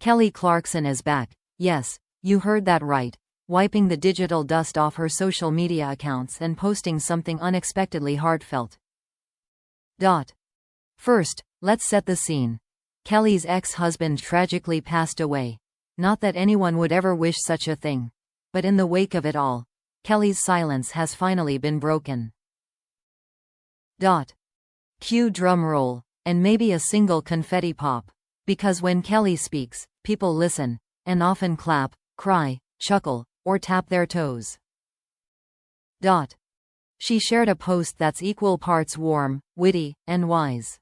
Kelly Clarkson is back. Yes, you heard that right. Wiping the digital dust off her social media accounts and posting something unexpectedly heartfelt. First, let's set the scene. Kelly's ex-husband tragically passed away. Not that anyone would ever wish such a thing. But in the wake of it all, Kelly's silence has finally been broken. Cue drum roll, and maybe a single confetti pop. Because when Kelly speaks, people listen, and often clap, cry, chuckle, or tap their toes. She shared a post that's equal parts warm, witty, and wise.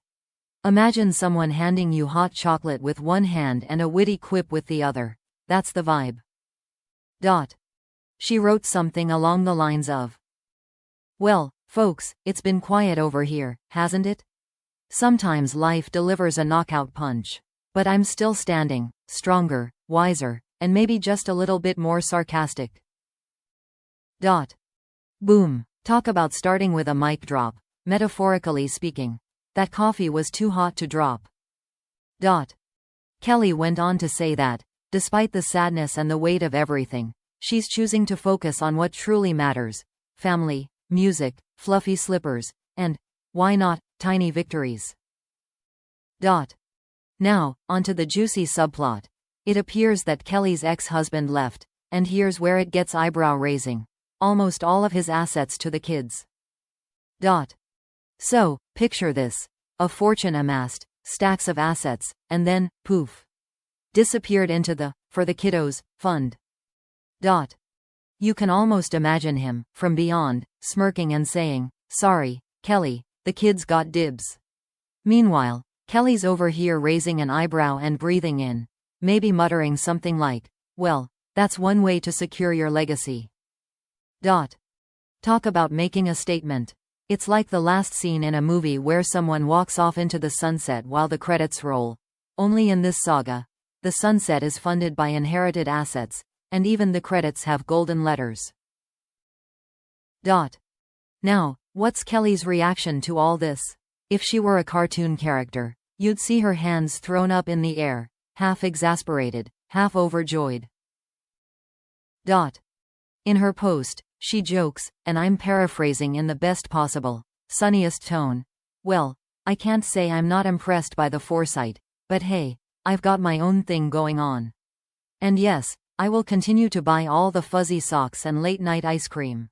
Imagine someone handing you hot chocolate with one hand and a witty quip with the other. That's the vibe. She wrote something along the lines of, "Well, folks, it's been quiet over here, hasn't it? Sometimes life delivers a knockout punch. But I'm still standing, stronger, wiser, and maybe just a little bit more sarcastic." Boom. Talk about starting with a mic drop. Metaphorically speaking, that coffee was too hot to drop. Kelly went on to say that, despite the sadness and the weight of everything, she's choosing to focus on what truly matters: family, music, fluffy slippers, and, why not, tiny victories. Now, onto the juicy subplot. It appears that Kelly's ex-husband left, and here's where it gets eyebrow-raising, almost all of his assets to the kids. So, picture this. A fortune amassed, stacks of assets, and then, poof. Disappeared into the, for the kiddos, fund. You can almost imagine him, from beyond, smirking and saying, "Sorry, Kelly, the kids got dibs." Meanwhile, Kelly's over here raising an eyebrow and breathing in, maybe muttering something like, "Well, that's one way to secure your legacy." Talk about making a statement. It's like the last scene in a movie where someone walks off into the sunset while the credits roll. Only in this saga, the sunset is funded by inherited assets, and even the credits have golden letters. Now, what's Kelly's reaction to all this? If she were a cartoon character, you'd see her hands thrown up in the air, half exasperated, half overjoyed. In her post, she jokes, and I'm paraphrasing in the best possible, sunniest tone, "Well, I can't say I'm not impressed by the foresight, but hey, I've got my own thing going on. And yes, I will continue to buy all the fuzzy socks and late-night ice cream."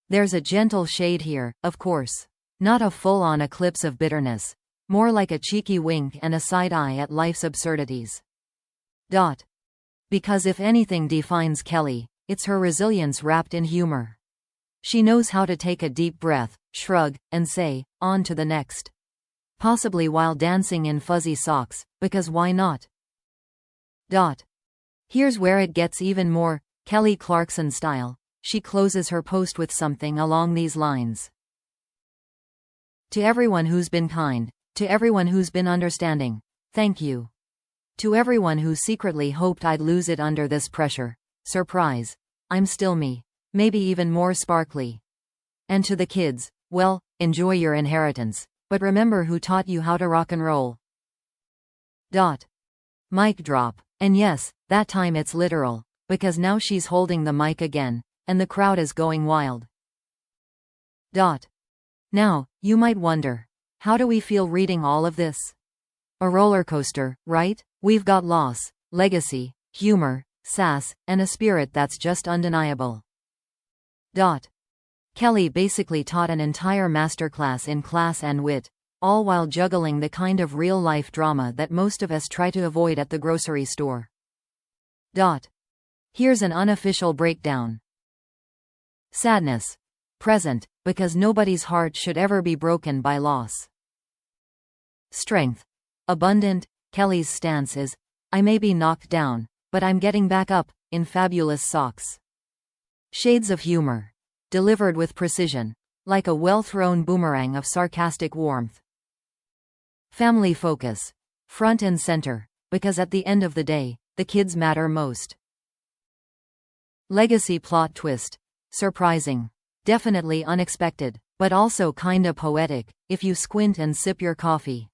There's a gentle shade here, of course. Not a full-on eclipse of bitterness. More like a cheeky wink and a side-eye at life's absurdities. Because if anything defines Kelly, it's her resilience wrapped in humor. She knows how to take a deep breath, shrug, and say, "On to the next." Possibly while dancing in fuzzy socks, because why not? Here's where it gets even more Kelly Clarkson style. She closes her post with something along these lines. "To everyone who's been kind, to everyone who's been understanding, thank you. To everyone who secretly hoped I'd lose it under this pressure, surprise, I'm still me, maybe even more sparkly. And to the kids, well, enjoy your inheritance, but remember who taught you how to rock and roll." Mic drop. And yes, that time it's literal, because now she's holding the mic again, and the crowd is going wild. Now, you might wonder, how do we feel reading all of this? A roller coaster, right? We've got loss, legacy, humor, sass, and a spirit that's just undeniable. Kelly basically taught an entire masterclass in class and wit, all while juggling the kind of real-life drama that most of us try to avoid at the grocery store. Here's an unofficial breakdown. Sadness. Present, because nobody's heart should ever be broken by loss. Strength. Abundant. Kelly's stance is, "I may be knocked down, but I'm getting back up, in fabulous socks." Shades of humor. Delivered with precision, like a well-thrown boomerang of sarcastic warmth. Family focus. Front and center, because at the end of the day, the kids matter most. Legacy plot twist. Surprising. Definitely unexpected, but also kinda poetic, if you squint and sip your coffee.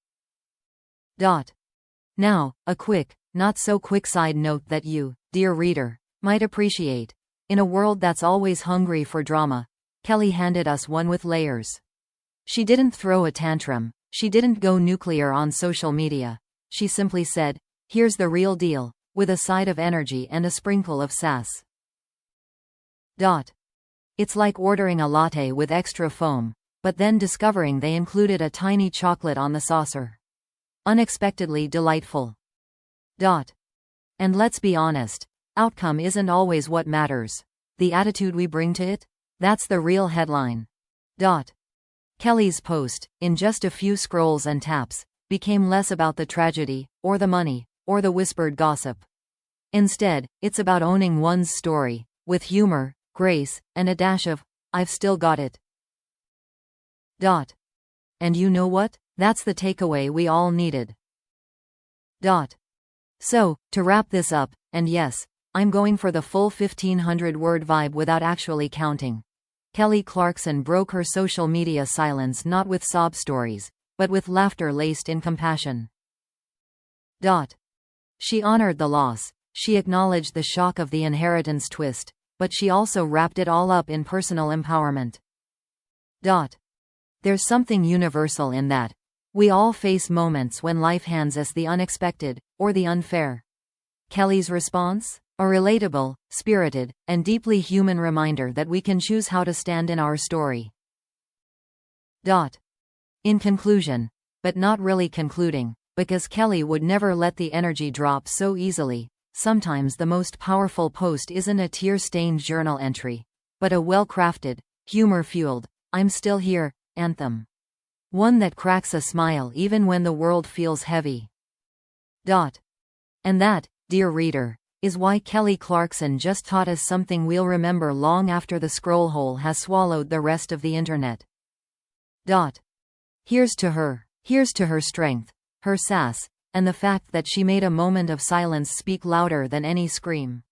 Now, a quick, not so quick side note that you, dear reader, might appreciate. In a world that's always hungry for drama, Kelly handed us one with layers. She didn't throw a tantrum. She didn't go nuclear on social media. She simply said, "Here's the real deal," with a side of energy and a sprinkle of sass. It's like ordering a latte with extra foam, but then discovering they included a tiny chocolate on the saucer. Unexpectedly delightful. And let's be honest, outcome isn't always what matters. The attitude we bring to it? That's the real headline. Kelly's post, in just a few scrolls and taps, became less about the tragedy, or the money, or the whispered gossip. Instead, it's about owning one's story, with humor, grace, and a dash of, "I've still got it." And you know what? That's the takeaway we all needed. So, to wrap this up, and yes, I'm going for the full 1500-word vibe without actually counting. Kelly Clarkson broke her social media silence not with sob stories, but with laughter laced in compassion. She honored the loss, she acknowledged the shock of the inheritance twist, but she also wrapped it all up in personal empowerment. There's something universal in that. We all face moments when life hands us the unexpected, or the unfair. Kelly's response? A relatable, spirited, and deeply human reminder that we can choose how to stand in our story. In conclusion, but not really concluding, because Kelly would never let the energy drop so easily, sometimes the most powerful post isn't a tear-stained journal entry, but a well-crafted, humor-fueled, "I'm still here" anthem. One that cracks a smile even when the world feels heavy. And that, dear reader, is why Kelly Clarkson just taught us something we'll remember long after the scroll hole has swallowed the rest of the internet. Here's to her. Here's to her strength, her sass, and the fact that she made a moment of silence speak louder than any scream.